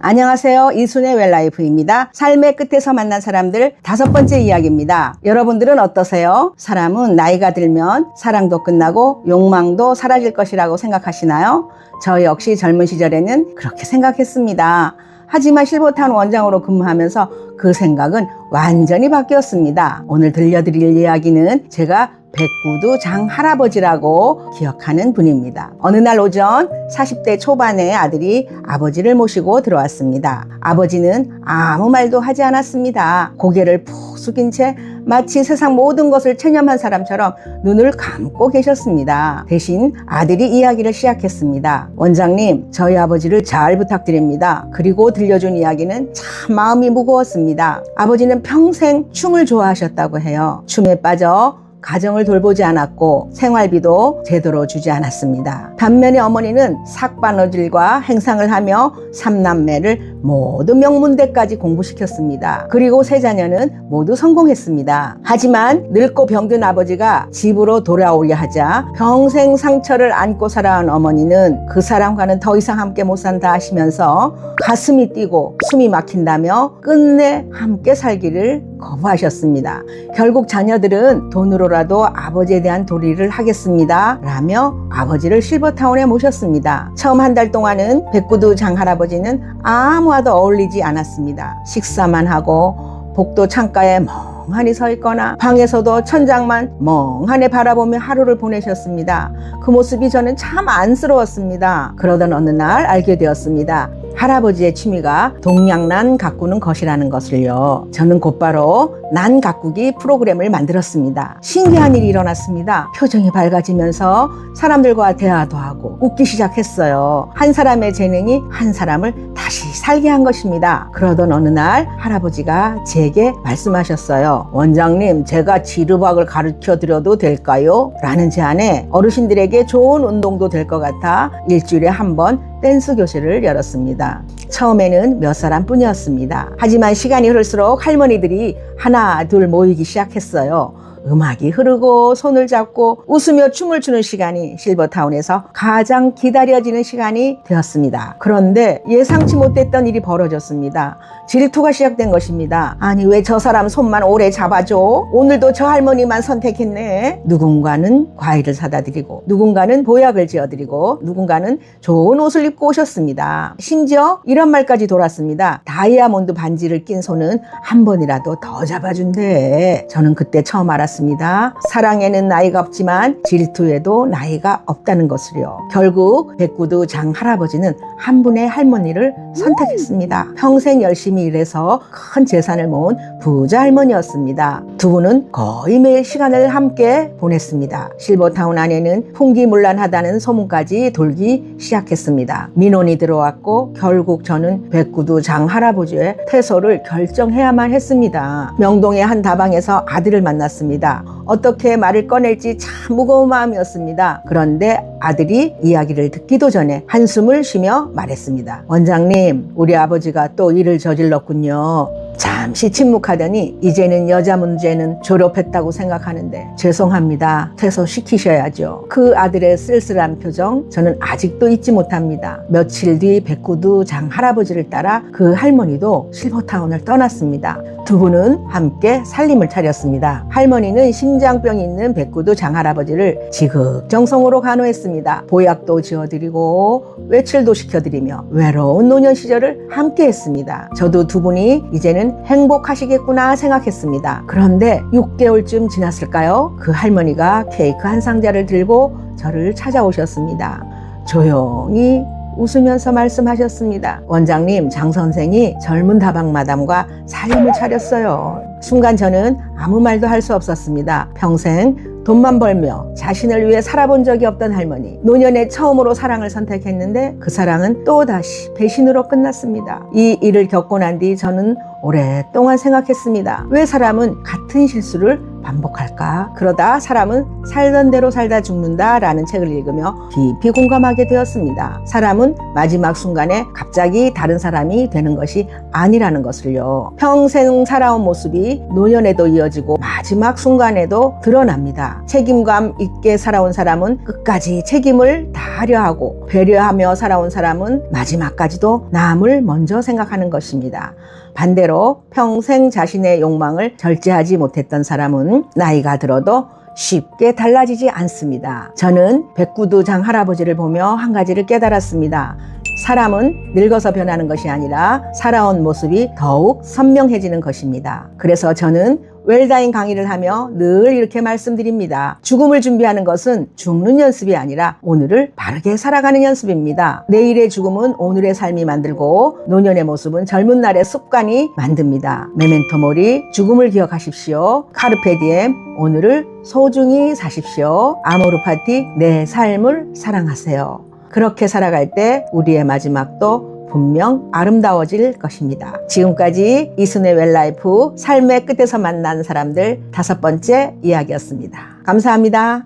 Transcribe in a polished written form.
안녕하세요. 이순의 웰라이프입니다. 삶의 끝에서 만난 사람들 5번째 이야기입니다. 여러분들은 어떠세요? 사람은 나이가 들면 사랑도 끝나고 욕망도 사라질 것이라고 생각하시나요? 저 역시 젊은 시절에는 그렇게 생각했습니다. 하지만 실버타운 원장으로 근무하면서 그 생각은 완전히 바뀌었습니다. 오늘 들려드릴 이야기는 제가 백구두 장할아버지라고 기억하는 분입니다. 어느 날 오전 40대 초반의 아들이 아버지를 모시고 들어왔습니다. 아버지는 아무 말도 하지 않았습니다. 고개를 푹 숙인 채 마치 세상 모든 것을 체념한 사람처럼 눈을 감고 계셨습니다. 대신 아들이 이야기를 시작했습니다. 원장님, 저희 아버지를 잘 부탁드립니다. 그리고 들려준 이야기는 참 마음이 무거웠습니다. 아버지는 평생 춤을 좋아하셨다고 해요. 춤에 빠져 가정을 돌보지 않았고 생활비도 제대로 주지 않았습니다. 반면에 어머니는 삭바느질과 행상을 하며 3남매를 모두 명문대까지 공부시켰습니다. 그리고 3자녀는 모두 성공했습니다. 하지만 늙고 병든 아버지가 집으로 돌아오려 하자 평생 상처를 안고 살아온 어머니는 그 사람과는 더 이상 함께 못 산다 하시면서 가슴이 뛰고 숨이 막힌다며 끝내 함께 살기를 거부하셨습니다. 결국 자녀들은 돈으로라도 아버지에 대한 도리를 하겠습니다 라며 아버지를 실버타운에 모셨습니다. 처음 한 달 동안은 백구두 장할아버지는 아무와도 어울리지 않았습니다. 식사만 하고 복도 창가에 멍하니 서 있거나 방에서도 천장만 멍하니 바라보며 하루를 보내셨습니다. 그 모습이 저는 참 안쓰러웠습니다. 그러던 어느 날 알게 되었습니다. 할아버지의 취미가 동양난 가꾸는 것이라는 것을요. 저는 곧바로 난 가꾸기 프로그램을 만들었습니다. 신기한 일이 일어났습니다. 표정이 밝아지면서 사람들과 대화도 하고 웃기 시작했어요. 한 사람의 재능이 한 사람을 다시 살게 한 것입니다. 그러던 어느 날 할아버지가 제게 말씀하셨어요. 원장님, 제가 지르박을 가르쳐 드려도 될까요? 라는 제안에 어르신들에게 좋은 운동도 될 것 같아 일주일에 한 번 댄스 교실을 열었습니다. 처음에는 몇 사람 뿐이었습니다. 하지만 시간이 흐를수록 할머니들이 하나 둘 모이기 시작했어요. 음악이 흐르고 손을 잡고 웃으며 춤을 추는 시간이 실버타운에서 가장 기다려지는 시간이 되었습니다. 그런데 예상치 못했던 일이 벌어졌습니다. 질투가 시작된 것입니다. 아니, 왜 저 사람 손만 오래 잡아줘? 오늘도 저 할머니만 선택했네. 누군가는 과일을 사다 드리고 누군가는 보약을 지어드리고 누군가는 좋은 옷을 입고 오셨습니다. 심지어 이런 말까지 돌았습니다. 다이아몬드 반지를 낀 손은 한 번이라도 더 잡아준대. 저는 그때 처음 알았습니다. 사랑에는 나이가 없지만 질투에도 나이가 없다는 것을요. 결국 백구두 장할아버지는 한 분의 할머니를 선택했습니다. 평생 열심히 일해서 큰 재산을 모은 부자 할머니였습니다. 두 분은 거의 매일 시간을 함께 보냈습니다. 실버타운 안에는 풍기문란하다는 소문까지 돌기 시작했습니다. 민원이 들어왔고 결국 저는 백구두 장할아버지의 퇴소를 결정해야만 했습니다. 명동의 한 다방에서 아들을 만났습니다. 어떻게 말을 꺼낼지 참 무거운 마음이었습니다. 그런데 아들이 이야기를 듣기도 전에 한숨을 쉬며 말했습니다. 원장님, 우리 아버지가 또 일을 저질렀군요. 잠시 침묵하더니 이제는 여자 문제는 졸업했다고 생각하는데 죄송합니다. 퇴소시키셔야죠. 그 아들의 쓸쓸한 표정 저는 아직도 잊지 못합니다. 며칠 뒤 백구두 장할아버지를 따라 그 할머니도 실버타운을 떠났습니다. 두 분은 함께 살림을 차렸습니다. 할머니는 심장병이 있는 백구두 장할아버지를 지극정성으로 간호했습니다. 보약도 지어드리고 외출도 시켜드리며 외로운 노년 시절을 함께 했습니다. 저도 두 분이 이제는 행복하시겠구나 생각했습니다. 그런데 6개월쯤 지났을까요? 그 할머니가 케이크 한 상자를 들고 저를 찾아오셨습니다. 조용히 웃으면서 말씀하셨습니다. 원장님, 장 선생이 젊은 다방 마담과 살림을 차렸어요. 순간 저는 아무 말도 할 수 없었습니다. 평생 돈만 벌며 자신을 위해 살아본 적이 없던 할머니. 노년에 처음으로 사랑을 선택했는데 그 사랑은 또다시 배신으로 끝났습니다. 이 일을 겪고 난 뒤 저는 오랫동안 생각했습니다. 왜 사람은 같은 실수를 반복할까? 그러다 사람은 살던 대로 살다 죽는다 라는 책을 읽으며 깊이 공감하게 되었습니다. 사람은 마지막 순간에 갑자기 다른 사람이 되는 것이 아니라는 것을요. 평생 살아온 모습이 것이 노년에도 이어지고 마지막 순간에도 드러납니다. 책임감 있게 살아온 사람은 끝까지 책임을 다하려 하고, 배려하며 살아온 사람은 마지막까지도 남을 먼저 생각하는 것입니다. 반대로 평생 자신의 욕망을 절제하지 못했던 사람은 나이가 들어도 쉽게 달라지지 않습니다. 저는 백구두장 할아버지를 보며 한 가지를 깨달았습니다. 사람은 늙어서 변하는 것이 아니라 살아온 모습이 더욱 선명해지는 것입니다. 그래서 저는 웰다잉 강의를 하며 늘 이렇게 말씀드립니다. 죽음을 준비하는 것은 죽는 연습이 아니라 오늘을 바르게 살아가는 연습입니다. 내일의 죽음은 오늘의 삶이 만들고, 노년의 모습은 젊은 날의 습관이 만듭니다. 메멘토 모리, 죽음을 기억하십시오. 카르페 디엠, 오늘을 소중히 사십시오. 아모르 파티, 내 삶을 사랑하세요. 그렇게 살아갈 때 우리의 마지막도 분명 아름다워질 것입니다. 지금까지 이순의 웰라이프 삶의 끝에서 만난 사람들 5번째 이야기였습니다. 감사합니다.